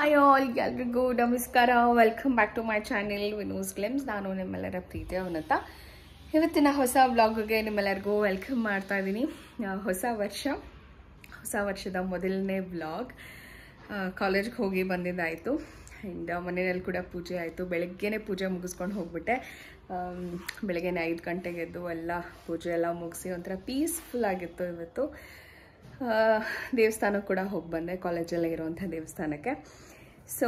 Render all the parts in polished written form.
Hi all, ಎಲ್ರಿಗೂ ನಮಸ್ಕಾರ. Welcome back to my channel Vinu's glimpse. ನಾನು ನಿಮ್ಮೆಲ್ಲರ ಪ್ರೀತಿಯ ಅವನತ. ಇವತ್ತಿನ ಹೊಸ ವ್ಲಾಗ್ಗೆ ನಿಮ್ಮೆಲ್ಲರಿಗೂ ವೆಲ್ಕಮ್ ಮಾಡ್ತಾ ಇದ್ದೀನಿ. ಹೊಸ ವರ್ಷದ ಮೊದಲನೇ ವ್ಲಾಗ್. ಕಾಲೇಜ್ಗೆ ಹೋಗಿ ಬಂದಿದ್ದಾಯಿತು ಆ್ಯಂಡ್ ಮನೆಯಲ್ಲಿ ಕೂಡ ಪೂಜೆ ಆಯಿತು. ಬೆಳಗ್ಗೆನೇ ಪೂಜೆ ಮುಗಿಸ್ಕೊಂಡು ಹೋಗ್ಬಿಟ್ಟೆ. ಬೆಳಗ್ಗೆ 5 ಗಂಟೆಗೆ ಎದ್ದು ಎಲ್ಲ ಪೂಜೆ ಎಲ್ಲ ಮುಗಿಸಿ ಒಂಥರ ಪೀಸ್ಫುಲ್ ಆಗಿತ್ತು ಇವತ್ತು. ದೇವಸ್ಥಾನಕ್ಕೆ ಕೂಡ ಹೋಗಿ ಬಂದೆ, ಕಾಲೇಜಲ್ಲೇ ಇರುವಂಥ ದೇವಸ್ಥಾನಕ್ಕೆ. ಸೊ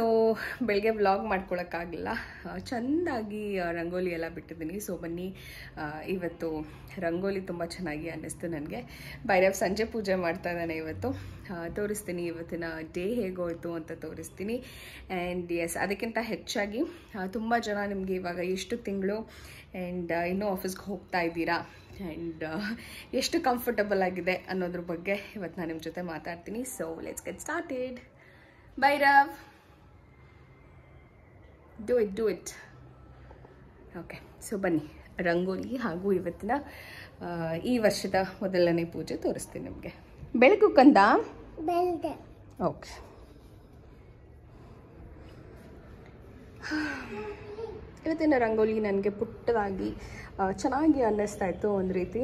ಬೆಳಗ್ಗೆ ವ್ಲಾಗ್ ಮಾಡ್ಕೊಳಕ್ಕಾಗಿಲ್ಲ, ಚೆಂದಾಗಿ ರಂಗೋಲಿ ಎಲ್ಲ ಬಿಟ್ಟಿದ್ದೀನಿ. ಸೊ ಬನ್ನಿ, ಇವತ್ತು ರಂಗೋಲಿ ತುಂಬ ಚೆನ್ನಾಗಿ ಅನ್ನಿಸ್ತು ನನಗೆ. ಭೈರವ್ ಸಂಜೆ ಪೂಜೆ ಮಾಡ್ತಾ ಇದ್ದಾನೆ ಇವತ್ತು. ತೋರಿಸ್ತೀನಿ ಇವತ್ತಿನ ಡೇ ಹೇಗೋಯ್ತು ಅಂತ ತೋರಿಸ್ತೀನಿ. ಆ್ಯಂಡ್ ಎಸ್, ಅದಕ್ಕಿಂತ ಹೆಚ್ಚಾಗಿ ತುಂಬ ಜನ ನಿಮಗೆ ಇವಾಗ ಎಷ್ಟು ತಿಂಗಳು ಆ್ಯಂಡ್ ಇನ್ನೂ ಆಫೀಸ್ಗೆ ಹೋಗ್ತಾ ಇದ್ದೀರಾ ಆ್ಯಂಡ್ ಎಷ್ಟು ಕಂಫರ್ಟಬಲ್ ಆಗಿದೆ ಅನ್ನೋದ್ರ ಬಗ್ಗೆ ಇವತ್ತು ನಾನು ನಿಮ್ಮ ಜೊತೆ ಮಾತಾಡ್ತೀನಿ. So let's get started. Bhairav, do it. Okay, so ಬನ್ನಿ, ರಂಗೋಲಿ ಹಾಗೂ ಇವತ್ತಿನ ಈ ವರ್ಷದ ಮೊದಲನೇ ಪೂಜೆ ತೋರಿಸ್ತೀನಿ ನಿಮಗೆ. ಬೆಳಕು ಕಂದ. ಓಕೆ, ಇವತ್ತಿನ ರಂಗೋಲಿ ನನಗೆ ಪುಟ್ಟದಾಗಿ ಚೆನ್ನಾಗಿ ಅನ್ನಿಸ್ತಾ ಇತ್ತು ಒಂದು ರೀತಿ.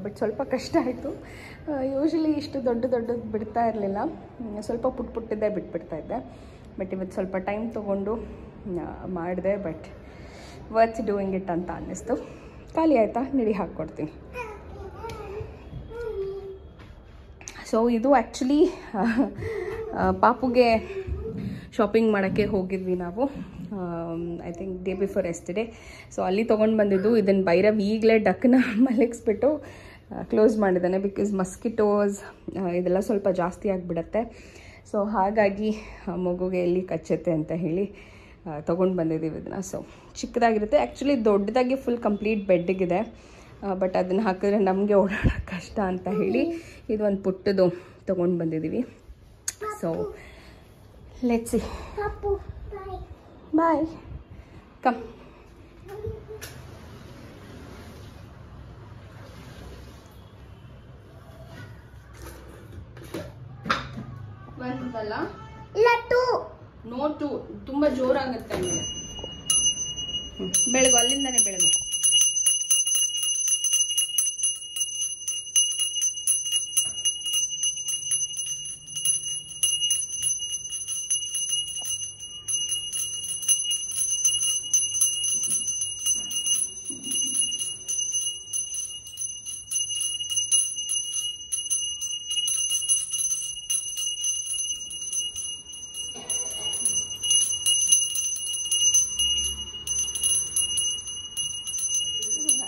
ಬಟ್ ಸ್ವಲ್ಪ ಕಷ್ಟ ಆಯಿತು. ಯೂಶ್ವಲಿ ಇಷ್ಟು ದೊಡ್ಡದು ಬಿಡ್ತಾ ಇರಲಿಲ್ಲ, ಸ್ವಲ್ಪ ಪುಟ್ಟದೇ ಬಿಟ್ಬಿಡ್ತಾ ಇದ್ದೆ. ಬಟ್ ಇವತ್ತು ಸ್ವಲ್ಪ ಟೈಮ್ ತೊಗೊಂಡು ಮಾಡಿದೆ. ಬಟ್ ವರ್ತ್ ಡೂಯಿಂಗ್ ಇಟ್ ಅಂತ ಅನ್ನಿಸ್ತು. ಖಾಲಿ ಆಯಿತಾ? ನಡಿ ಹಾಕ್ಕೊಡ್ತೀನಿ. ಸೊ ಇದು ಆ್ಯಕ್ಚುಲಿ ಪಾಪುಗೆ ಶಾಪಿಂಗ್ ಮಾಡೋಕ್ಕೆ ಹೋಗಿದ್ವಿ ನಾವು. I think day before yesterday. So ಅಲ್ಲಿ ತೊಗೊಂಡು ಬಂದಿದ್ದು. ಇದನ್ನು ಭೈರವ್ ಈಗಲೇ ಡಕ್ಕನ್ನ ಮಲಗಿಸ್ಬಿಟ್ಟು ಕ್ಲೋಸ್ ಮಾಡಿದ್ದಾನೆ. ಬಿಕಾಸ್ ಮಸ್ಕಿಟೋಸ್ ಇದೆಲ್ಲ ಸ್ವಲ್ಪ ಜಾಸ್ತಿ ಆಗಿಬಿಡತ್ತೆ. ಸೊ ಹಾಗಾಗಿ ಮಗುಗೆ ಎಲ್ಲಿ ಕಚ್ಚುತ್ತೆ ಅಂತ ಹೇಳಿ ತೊಗೊಂಡು ಬಂದಿದ್ದೀವಿ ಇದನ್ನು. ಸೊ ಚಿಕ್ಕದಾಗಿರುತ್ತೆ, ಆ್ಯಕ್ಚುಲಿ ದೊಡ್ಡದಾಗಿ ಫುಲ್ ಕಂಪ್ಲೀಟ್ ಬೆಡ್ಡಿಗಿದೆ. ಬಟ್ ಅದನ್ನು ಹಾಕಿದ್ರೆ ನಮಗೆ ಓಡಾಡೋಕ್ಕೆ ಕಷ್ಟ ಅಂತ ಹೇಳಿ ಇದು ಒಂದು ಪುಟ್ಟದು ತೊಗೊಂಡು ಬಂದಿದ್ದೀವಿ. So let's see. Boy, come. ಬಂದಲ್ಲ, ನೋಟು ತುಂಬ ಜೋರಾಗುತ್ತೆ ಆಮೇಲೆ. ಬೆಳಗು, ಅಲ್ಲಿಂದಾನೆ ಬೆಳಗು.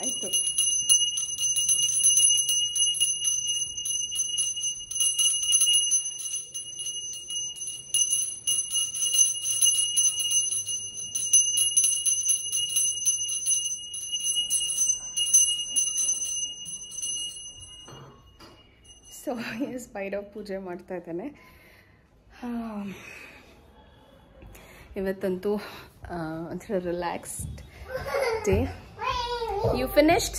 ಆಯಿತು. ಸೊ ಎಸ್, ಭೈರವ್ ಪೂಜೆ ಮಾಡ್ತಾ ಇದ್ದಾನೆ. ಇವತ್ತಂತೂ ಒಂಥರ relaxed day. You finished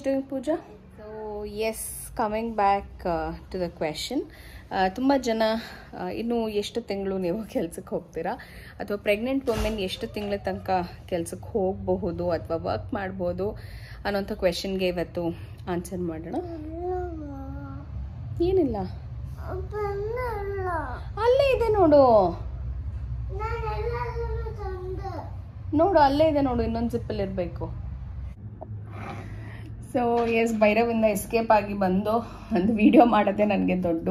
doing puja? So yes, coming back to the question. ತುಂಬ ಜನ ಇನ್ನು ಎಷ್ಟು ತಿಂಗಳು ನೀವು ಕೆಲಸಕ್ಕೆ ಹೋಗ್ತೀರಾ, ಅಥವಾ ಪ್ರೆಗ್ನೆಂಟ್ ವುಮೆನ್ ಎಷ್ಟು ತಿಂಗಳ ತನಕ ಕೆಲಸಕ್ಕೆ ಹೋಗಬಹುದು ಅಥವಾ ವರ್ಕ್ ಮಾಡ್ಬೋದು ಅನ್ನೋಂಥ ಕ್ವೆಶನ್ಗೆ ಇವತ್ತು ಆನ್ಸರ್ ಮಾಡೋಣ. ಏನಿಲ್ಲ, ಅಲ್ಲೇ ಇದೆ ನೋಡು, ಅಲ್ಲೇ ಇದೆ ನೋಡು, ಇನ್ನೊಂದು ಜಿಪ್ಪಲ್ಲಿ ಇರಬೇಕು. ಸೊ ಎಸ್, ಭೈರವಿಂದ ಎಸ್ಕೇಪ್ ಆಗಿ ಬಂದು ಒಂದು ವಿಡಿಯೋ ಮಾಡೋದೇ ನನಗೆ ದೊಡ್ಡ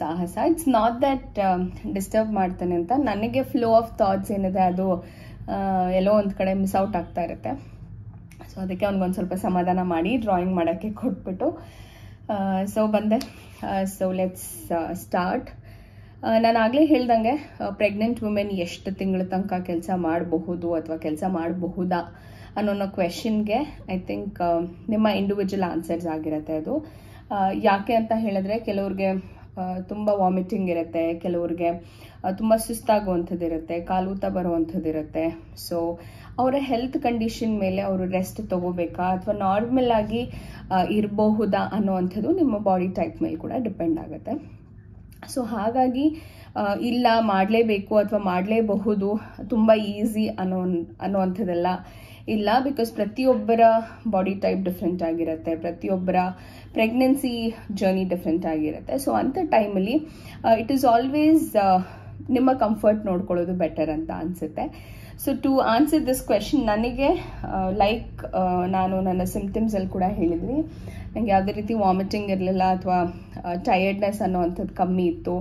ಸಾಹಸ. ಇಟ್ಸ್ ನಾಟ್ ದಟ್ ಡಿಸ್ಟರ್ಬ್ ಮಾಡ್ತಾನೆ ಅಂತ, ನನಗೆ ಫ್ಲೋ ಆಫ್ ಥಾಟ್ಸ್ ಏನಿದೆ ಅದು ಎಲ್ಲೋ ಒಂದು ಕಡೆ ಮಿಸ್ ಔಟ್ ಆಗ್ತಾ ಇರುತ್ತೆ. ಸೊ ಅದಕ್ಕೆ ಅವ್ನಿಗೊಂದು ಸ್ವಲ್ಪ ಸಮಾಧಾನ ಮಾಡಿ ಡ್ರಾಯಿಂಗ್ ಮಾಡೋಕ್ಕೆ ಕೊಟ್ಬಿಟ್ಟು ಸೊ ಬಂದೆ. So let's start. ನಾನು ಆಗಲೇ ಹೇಳ್ದಂಗೆ ಪ್ರೆಗ್ನೆಂಟ್ ವುಮೆನ್ ಎಷ್ಟು ತಿಂಗಳ ತನಕ ಕೆಲಸ ಮಾಡಬಹುದು ಅಥವಾ ಕೆಲಸ ಮಾಡಬಹುದಾ ಅನ್ನೋ ಕ್ವೆಶನ್ಗೆ ಐ ಥಿಂಕ್ ನಿಮ್ಮ ಇಂಡಿವಿಜುವಲ್ ಆನ್ಸರ್ಸ್ ಆಗಿರುತ್ತೆ ಅದು. ಯಾಕೆ ಅಂತ ಹೇಳಿದ್ರೆ, ಕೆಲವ್ರಿಗೆ ತುಂಬ ವಾಮಿಟಿಂಗ್ ಇರುತ್ತೆ, ಕೆಲವ್ರಿಗೆ ತುಂಬ ಸುಸ್ತಾಗುವಂಥದ್ದು ಇರುತ್ತೆ, ಕಾಲೂತ ಬರುವಂಥದ್ದು ಇರುತ್ತೆ. ಸೊ ಅವರ ಹೆಲ್ತ್ ಕಂಡೀಷನ್ ಮೇಲೆ ಅವರು ರೆಸ್ಟ್ ತಗೋಬೇಕಾ ಅಥವಾ ನಾರ್ಮಲ್ ಆಗಿ ಇರಬಹುದಾ ಅನ್ನೋವಂಥದ್ದು ನಿಮ್ಮ ಬಾಡಿ ಟೈಪ್ ಮೇಲೆ ಕೂಡ ಡಿಪೆಂಡ್ ಆಗುತ್ತೆ. ಸೊ ಹಾಗಾಗಿ ಇಲ್ಲ ಮಾಡಲೇಬೇಕು ಅಥವಾ ಮಾಡಲೇಬಹುದು, ತುಂಬ ಈಸಿ ಅನ್ನೋವಂಥದ್ದೆಲ್ಲ ಇಲ್ಲ. ಬಿಕಾಸ್ ಪ್ರತಿಯೊಬ್ಬರ ಬಾಡಿ ಟೈಪ್ ಡಿಫ್ರೆಂಟ್ ಆಗಿರುತ್ತೆ, ಪ್ರತಿಯೊಬ್ಬರ ಪ್ರೆಗ್ನೆನ್ಸಿ ಜರ್ನಿ ಡಿಫ್ರೆಂಟ್ ಆಗಿರುತ್ತೆ. ಸೊ ಅಂಥ ಟೈಮಲ್ಲಿ ಇಟ್ ಈಸ್ ಆಲ್ವೇಸ್ ನಿಮ್ಮ ಕಂಫರ್ಟ್ ನೋಡ್ಕೊಳ್ಳೋದು ಬೆಟರ್ ಅಂತ ಅನಿಸುತ್ತೆ. So to answer this question, ನನಗೆ ನಾನು ನನ್ನ ಸಿಂಪ್ಟಮ್ಸಲ್ಲಿ ಕೂಡ ಹೇಳಿದ್ವಿ, ನನಗೆ ಯಾವುದೇ ರೀತಿ ವಾಮಿಟಿಂಗ್ ಇರಲಿಲ್ಲ ಅಥವಾ ಟಯರ್ಡ್ನೆಸ್ ಅನ್ನೋವಂಥದ್ದು ಕಮ್ಮಿ ಇತ್ತು.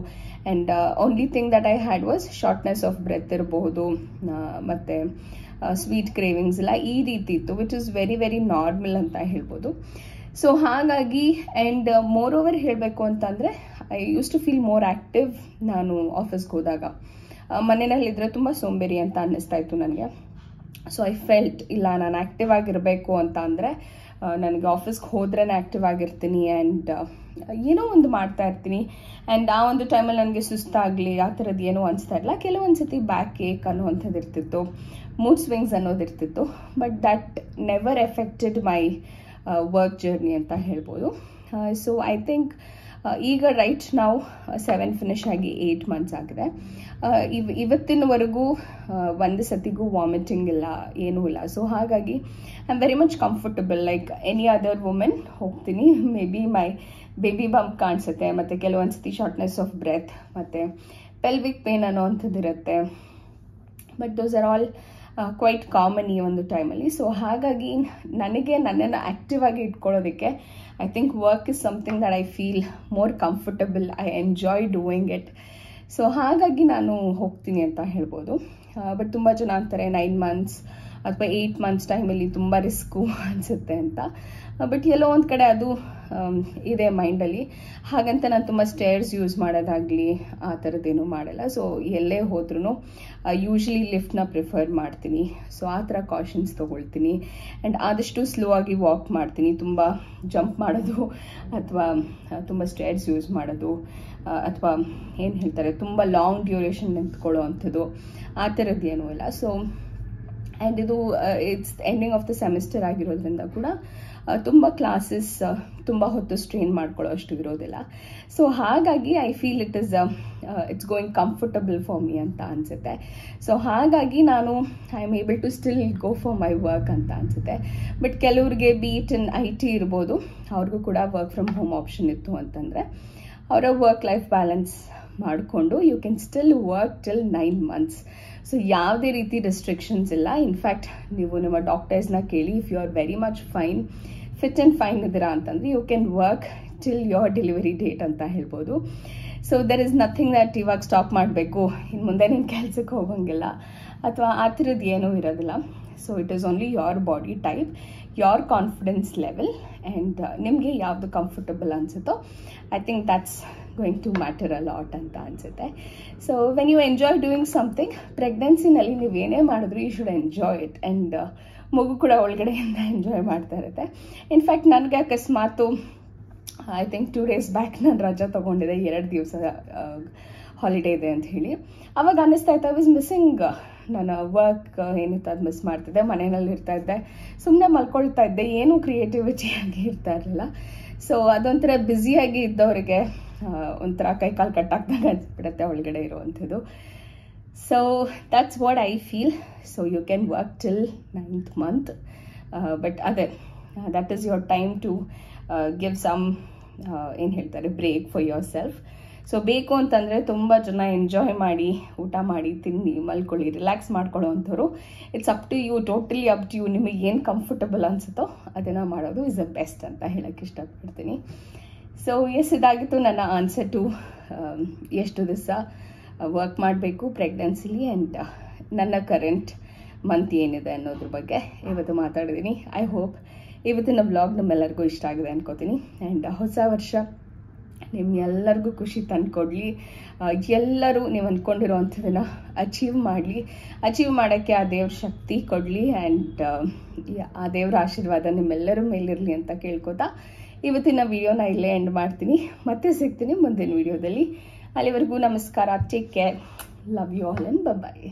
And only thing that I had was shortness of breath ಇರಬಹುದು, ಮತ್ತು ಸ್ವೀಟ್ ಕ್ರೇವಿಂಗ್ಸ್ ಎಲ್ಲ ಈ ರೀತಿ ಇತ್ತು, which is very very normal ಅಂತ ಹೇಳ್ಬೋದು. ಸೊ ಹಾಗಾಗಿ ಆ್ಯಂಡ್ ಮೋರ್ ಓವರ್ ಹೇಳಬೇಕು ಅಂತಂದರೆ I used to feel more active. ನಾನು ಆಫೀಸ್ಗೆ ಹೋದಾಗ ಮನೆಯಲ್ಲಿದ್ದರೆ ತುಂಬ ಸೋಂಬೇರಿ ಅಂತ ಅನ್ನಿಸ್ತಾ ಇತ್ತು ನನಗೆ. ಸೊ ಐ ಫೆಲ್ಟ್ ಇಲ್ಲ, ನಾನು ಆ್ಯಕ್ಟಿವ್ ಆಗಿರಬೇಕು ಅಂತ ಅಂದರೆ ನನಗೆ ಆಫೀಸ್ಗೆ ಹೋದ್ರೇ ಆ್ಯಕ್ಟಿವ್ ಆಗಿರ್ತೀನಿ ಆ್ಯಂಡ್ ಏನೋ ಒಂದು ಮಾಡ್ತಾ ಇರ್ತೀನಿ. ಆ್ಯಂಡ್ ಆ ಒಂದು ಟೈಮಲ್ಲಿ ನನಗೆ ಸುಸ್ತಾಗಲಿ ಆ ಥರದ್ದು ಏನೂ ಅನಿಸ್ತಾ ಇರಲಿಲ್ಲ. ಕೆಲವೊಂದು ಸತಿ ಬ್ಯಾಕ್ ಏಕ್ ಅನ್ನೋವಂಥದ್ದು ಇರ್ತಿತ್ತು, ಮೂಡ್ ಸ್ವಿಂಗ್ಸ್ ಅನ್ನೋದಿರ್ತಿತ್ತು, but that never affected my work journey ಅಂತ ಹೇಳ್ಬೋದು. ಸೊ ಐ ಥಿಂಕ್ ಈಗ ರೈಟ್ ನಾವು 7 ಫಿನಿಶ್ ಆಗಿ 8 ಮಂತ್ಸ್ ಆಗಿದೆ. ಇವತ್ತಿನವರೆಗೂ ಒಂದು ಸತಿಗೂ ವಾಮಿಟಿಂಗ್ ಇಲ್ಲ, ಏನೂ ಇಲ್ಲ. ಸೊ ಹಾಗಾಗಿ I am very much comfortable like any other women. ಹೋಗ್ತೀನಿ, maybe my baby bump ಕಾಣಿಸುತ್ತೆ, ಮತ್ತು ಕೆಲವೊಂದು ಸತಿ ಶಾರ್ಟ್ನೆಸ್ ಆಫ್ ಬ್ರೆತ್ ಮತ್ತು ಪೆಲ್ವಿಕ್ ಪೇನ್ ಅನ್ನೋವಂಥದ್ದು ಇರುತ್ತೆ. But those are all quite common ಈ ಒಂದು ಟೈಮಲ್ಲಿ. ಸೊ ಹಾಗಾಗಿ ನನಗೆ ನನ್ನನ್ನು ಆ್ಯಕ್ಟಿವ್ ಆಗಿ ಇಟ್ಕೊಳ್ಳೋದಕ್ಕೆ I think work is something that I feel more comfortable, I enjoy doing it. So ಹಾಗಾಗಿ ನಾನು ಹೋಗ್ತೀನಿ ಅಂತ ಹೇಳ್ಬೋದು. ಬಟ್ ತುಂಬ ಜನ ಅಂತಾರೆ 9 ಮಂತ್ಸ್ ಅಥವಾ 8 ಮಂತ್ಸ್ ಟೈಮಲ್ಲಿ ತುಂಬ ರಿಸ್ಕು ಅನಿಸುತ್ತೆ ಅಂತ. ಬಟ್ ಎಲ್ಲೋ ಒಂದು ಕಡೆ ಅದು ಇದೆ ಮೈಂಡಲ್ಲಿ. ಹಾಗಂತ ನಾನು ತುಂಬ ಸ್ಟೇರ್ಸ್ ಯೂಸ್ ಮಾಡೋದಾಗಲಿ ಆ ಥರದ್ದೇನೂ ಮಾಡಲ್ಲ. ಸೊ ಎಲ್ಲೇ ಹೋದ್ರೂ ಯೂಶ್ವಲಿ ಲಿಫ್ಟ್ನ ಪ್ರಿಫರ್ ಮಾಡ್ತೀನಿ. ಸೊ ಆ ಥರ ಕಾಷನ್ಸ್ ತೊಗೊಳ್ತೀನಿ. ಆ್ಯಂಡ್ ಆದಷ್ಟು ಸ್ಲೋ ಆಗಿ ವಾಕ್ ಮಾಡ್ತೀನಿ. ತುಂಬ ಜಂಪ್ ಮಾಡೋದು ಅಥವಾ ತುಂಬ ಸ್ಟೇರ್ಸ್ ಯೂಸ್ ಮಾಡೋದು ಅಥವಾ ಏನು ಹೇಳ್ತಾರೆ ತುಂಬ ಲಾಂಗ್ ಡ್ಯೂರೇಷನ್ ನಿಂತ್ಕೊಳ್ಳೋ ಅಂಥದ್ದು ಆ ಥರದ್ದು ಏನೂ ಇಲ್ಲ. ಸೊ ಆ್ಯಂಡ್ ಇದು it's ending of the semester ಆಗಿರೋದ್ರಿಂದ ಕೂಡ ತುಂಬ ಕ್ಲಾಸಸ್ ತುಂಬ ಹೊತ್ತು ಸ್ಟ್ರೈನ್ ಮಾಡ್ಕೊಳ್ಳೋ ಅಷ್ಟು ಇರೋದಿಲ್ಲ. ಸೊ ಹಾಗಾಗಿ I feel it's going comfortable for me ಅಂತ ಅನಿಸುತ್ತೆ. ಸೊ ಹಾಗಾಗಿ ನಾನು I am able to still go for my work ಅಂತ ಅನಿಸುತ್ತೆ. ಬಟ್ ಕೆಲವ್ರಿಗೆ ಬೀಟ್ ಇನ್ IT ಇರ್ಬೋದು, ಅವ್ರಿಗೂ ಕೂಡ ವರ್ಕ್ ಫ್ರಮ್ ಹೋಮ್ ಆಪ್ಷನ್ ಇತ್ತು ಅಂತಂದರೆ ಅವರ ವರ್ಕ್ ಲೈಫ್ ಬ್ಯಾಲೆನ್ಸ್ ಮಾಡಿಕೊಂಡು you can still work till 9 months. So ಯಾವುದೇ ರೀತಿ ರೆಸ್ಟ್ರಿಕ್ಷನ್ಸ್ ಇಲ್ಲ. ಇನ್ಫ್ಯಾಕ್ಟ್ ನೀವು ನಿಮ್ಮ ಡಾಕ್ಟರ್ಸ್ನ ಕೇಳಿ, if you are very much fine, fit and fine ಇದ್ದೀರಾ ಅಂತಂದರೆ you can work till your delivery date ಅಂತ ಹೇಳ್ಬೋದು. So there is nothing that ಇವಾಗ ಸ್ಟಾಪ್ ಮಾಡಬೇಕು, ಇನ್ನು ಮುಂದೆ ನೀನು ಕೆಲಸಕ್ಕೆ ಹೋಗೋಂಗಿಲ್ಲ ಅಥವಾ ಆ ಥರದ್ದು ಏನೂ ಇರೋದಿಲ್ಲ. So it is only your body type, your confidence level, and ನಿಮಗೆ ಯಾವುದು ಕಂಫರ್ಟಬಲ್ ಅನಿಸುತ್ತೋ I think that's going to matter a lot ಅಂತ ಅನಿಸುತ್ತೆ. So when you enjoy doing something, ಪ್ರೆಗ್ನೆನ್ಸಿನಲ್ಲಿ ನೀವು ಏನೇ ಮಾಡಿದ್ರು you should enjoy it. And ಮಗು ಕೂಡ ಒಳಗಡೆಯಿಂದ ಎಂಜಾಯ್ ಮಾಡ್ತಾ ಇರುತ್ತೆ. ಇನ್ಫ್ಯಾಕ್ಟ್ ನನಗೆ ಅಕಸ್ಮಾತು ಐ ಥಿಂಕ್ 2 days ಬ್ಯಾಕ್ ನಾನು ರಜಾ ತೊಗೊಂಡಿದ್ದೆ, 2 ದಿವಸ ಹಾಲಿಡೇ ಇದೆ ಅಂತ ಹೇಳಿ. ಅವಾಗ ಅನ್ನಿಸ್ತಾ ಇತ್ತು ಐ ವಾಸ್ ಮಿಸ್ಸಿಂಗ್ ನನ್ನ ವರ್ಕ್ ಏನಿತ್ತು ಅದು ಮಿಸ್ ಮಾಡ್ತಿದ್ದೆ. ಮನೆಯಲ್ಲಿ ಇರ್ತಾ ಇದ್ದೆ, ಸುಮ್ಮನೆ ಮಲ್ಕೊಳ್ತಾ ಇದ್ದೆ, ಏನೂ ಕ್ರಿಯೇಟಿವಿಟಿಯಾಗಿ ಇರ್ತಾ ಇರಲಿಲ್ಲ. ಸೊ ಅದೊಂಥರ ಬ್ಯುಸಿಯಾಗಿ ಇದ್ದವರಿಗೆ ಒಂಥರ ಕೈಕಾಲು ಕಟ್ಟಾಗ್ದಾಗ ಅನ್ಸ್ಬಿಡುತ್ತೆ ಒಳಗಡೆ ಇರುವಂಥದ್ದು. So that's what I feel. So you can work till 9th month, but ಅದೇ that is your time to give some ಏನು ಹೇಳ್ತಾರೆ break for yourself. So ಬೇಕು ಅಂತಂದರೆ ತುಂಬ ಜನ ಎಂಜಾಯ್ ಮಾಡಿ, ಊಟ ಮಾಡಿ, ತಿನ್ನಿ, ಮಲ್ಕೊಳ್ಳಿ, ರಿಲ್ಯಾಕ್ಸ್ ಮಾಡ್ಕೊಳ್ಳೋ ಅಂಥವ್ರು. It's up to you, totally up to you. ನಿಮಗೆ ಏನು ಕಂಫರ್ಟಬಲ್ ಅನಿಸುತ್ತೋ ಅದನ್ನು ಮಾಡೋದು ಇಸ್ ದ ಬೆಸ್ಟ್ ಅಂತ ಹೇಳೋಕ್ಕೆ ಇಷ್ಟಪಡ್ತೀನಿ. ಸೊ ಎಸ್, ಇದಾಗಿತ್ತು ನನ್ನ ಆನ್ಸರ್ ಟು ಎಷ್ಟು ದಿವಸ ವರ್ಕ್ ಮಾಡಬೇಕು ಪ್ರೆಗ್ನೆನ್ಸಿಲಿ ಆ್ಯಂಡ್ ನನ್ನ ಕರೆಂಟ್ ಮಂತ್ ಏನಿದೆ ಅನ್ನೋದ್ರ ಬಗ್ಗೆ ಇವತ್ತು ಮಾತಾಡಿದ್ದೀನಿ. ಐ ಹೋಪ್ ಇವತ್ತಿನ ವ್ಲಾಗ್ ನಮ್ಮೆಲ್ಲರಿಗೂ ಇಷ್ಟ ಆಗಿದೆ ಅನ್ಕೋತೀನಿ. ಆ್ಯಂಡ್ ಹೊಸ ವರ್ಷ ನಿಮ್ಮೆಲ್ಲರಿಗೂ ಖುಷಿ ತಂದುಕೊಡ್ಲಿ. ಎಲ್ಲರೂ ನೀವು ಅಂದ್ಕೊಂಡಿರೋವಂಥದ್ದನ್ನು ಅಚೀವ್ ಮಾಡೋಕ್ಕೆ ಆ ದೇವ್ರ ಶಕ್ತಿ ಕೊಡಲಿ. ಆ್ಯಂಡ್ ಆ ದೇವ್ರ ಆಶೀರ್ವಾದ ನಿಮ್ಮೆಲ್ಲರ ಮೇಲಿರಲಿ ಅಂತ ಕೇಳ್ಕೊತಾ ಇವತ್ತಿನ ವಿಡಿಯೋನ ಇಲ್ಲೇ ಎಂಡ್ ಮಾಡ್ತೀನಿ. ಮತ್ತೆ ಸಿಗ್ತೀನಿ ಮುಂದಿನ ವಿಡಿಯೋದಲ್ಲಿ. ಅಲ್ಲಿವರೆಗೂ ನಮಸ್ಕಾರ, take care, love you all and bye.